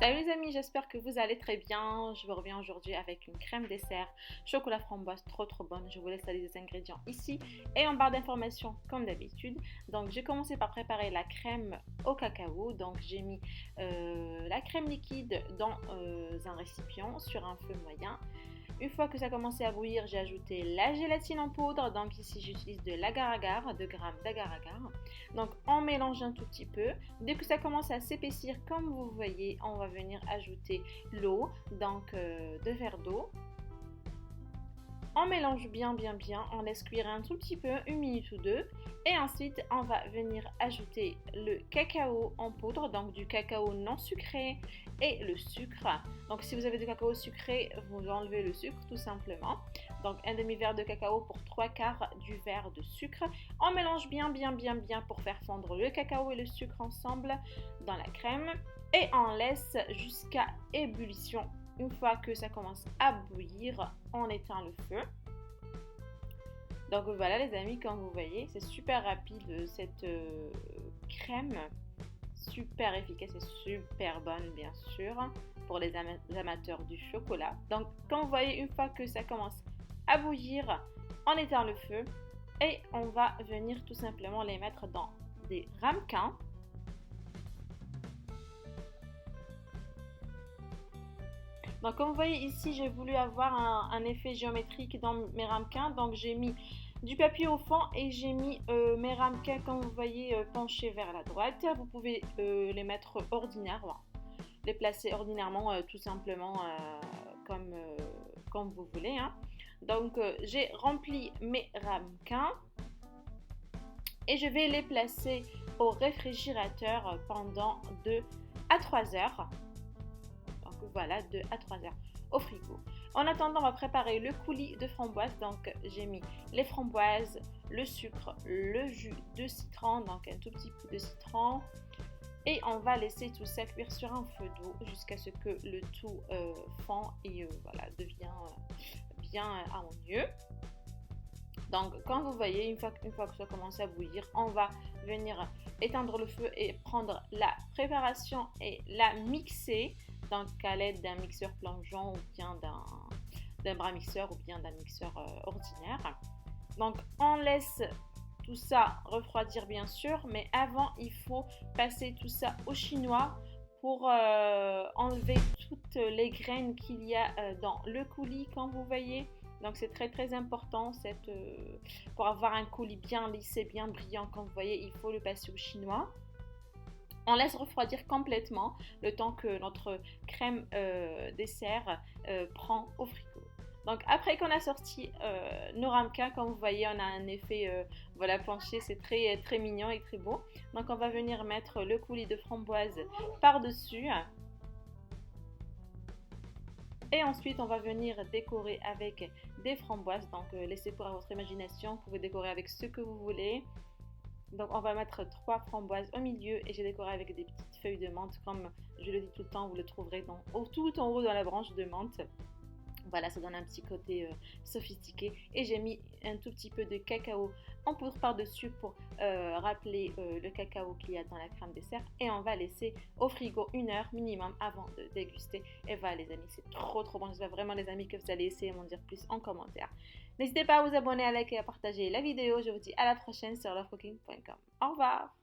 Salut les amis, j'espère que vous allez très bien. Je vous reviens aujourd'hui avec une crème dessert chocolat framboise trop bonne. Je vous laisse aller des ingrédients ici et en barre d'informations comme d'habitude. Donc j'ai commencé par préparer la crème au cacao. Donc j'ai mis la crème liquide dans un récipient sur un feu moyen. Une fois que ça a commencé à bouillir, j'ai ajouté la gélatine en poudre. Donc ici j'utilise de l'agar-agar, 2 grammes d'agar-agar. Donc on mélange un tout petit peu. Dès que ça commence à s'épaissir, comme vous voyez, on va venir ajouter l'eau, donc 2 verres d'eau. On mélange bien, on laisse cuire un tout petit peu, 1 minute ou 2. Et ensuite, on va venir ajouter le cacao en poudre, donc du cacao non sucré et le sucre. Donc si vous avez du cacao sucré, vous enlevez le sucre tout simplement. Donc un demi-verre de cacao pour 3/4 du verre de sucre. On mélange bien pour faire fondre le cacao et le sucre ensemble dans la crème. Et on laisse jusqu'à ébullition. Une fois que ça commence à bouillir, on éteint le feu. Donc voilà les amis, comme vous voyez, c'est super rapide cette crème, super efficace et super bonne bien sûr pour les amateurs du chocolat. Donc comme vous voyez, une fois que ça commence à bouillir, on éteint le feu et on va venir tout simplement les mettre dans des ramequins. Donc comme vous voyez ici, j'ai voulu avoir un effet géométrique dans mes ramequins. Donc j'ai mis du papier au fond et j'ai mis mes ramequins, comme vous voyez, penchés vers la droite. Vous pouvez les mettre ordinairement, les placer ordinairement tout simplement comme vous voulez. Hein. Donc j'ai rempli mes ramequins et je vais les placer au réfrigérateur pendant 2 à 3 heures. Voilà, 2 à 3 heures au frigo. En attendant, on va préparer le coulis de framboise. Donc j'ai mis les framboises, le sucre, le jus de citron, donc un tout petit peu de citron. Et on va laisser tout ça cuire sur un feu doux jusqu'à ce que le tout fond et voilà, devient bien harmonieux. Donc comme vous voyez, une fois que ça commence à bouillir, on va venir éteindre le feu et prendre la préparation et la mixer. Donc à l'aide d'un mixeur plongeant ou bien d'un bras mixeur ou bien d'un mixeur ordinaire. Donc on laisse tout ça refroidir bien sûr, mais avant il faut passer tout ça au chinois pour enlever toutes les graines qu'il y a dans le coulis, comme vous voyez. Donc c'est très important, pour avoir un coulis bien lisse et bien brillant, comme vous voyez, il faut le passer au chinois. On laisse refroidir complètement le temps que notre crème dessert prend au frigo. Donc après qu'on a sorti nos ramequins, comme vous voyez, on a un effet voilà, penché, c'est très mignon et très beau. Donc on va venir mettre le coulis de framboise par-dessus. Et ensuite, on va venir décorer avec des framboises. Donc laissez pour votre imagination, vous pouvez décorer avec ce que vous voulez. Donc on va mettre 3 framboises au milieu et j'ai décoré avec des petites feuilles de menthe. Comme je le dis tout le temps, vous le trouverez tout en haut dans la branche de menthe. Voilà, ça donne un petit côté sophistiqué. Et j'ai mis un tout petit peu de cacao en poudre par-dessus pour rappeler le cacao qu'il y a dans la crème dessert. Et on va laisser au frigo 1 heure minimum avant de déguster. Et voilà les amis, c'est trop bon. J'espère vraiment les amis que vous allez essayer et m'en dire plus en commentaire. N'hésitez pas à vous abonner, à liker et à partager la vidéo. Je vous dis à la prochaine sur lovecooking.com. Au revoir!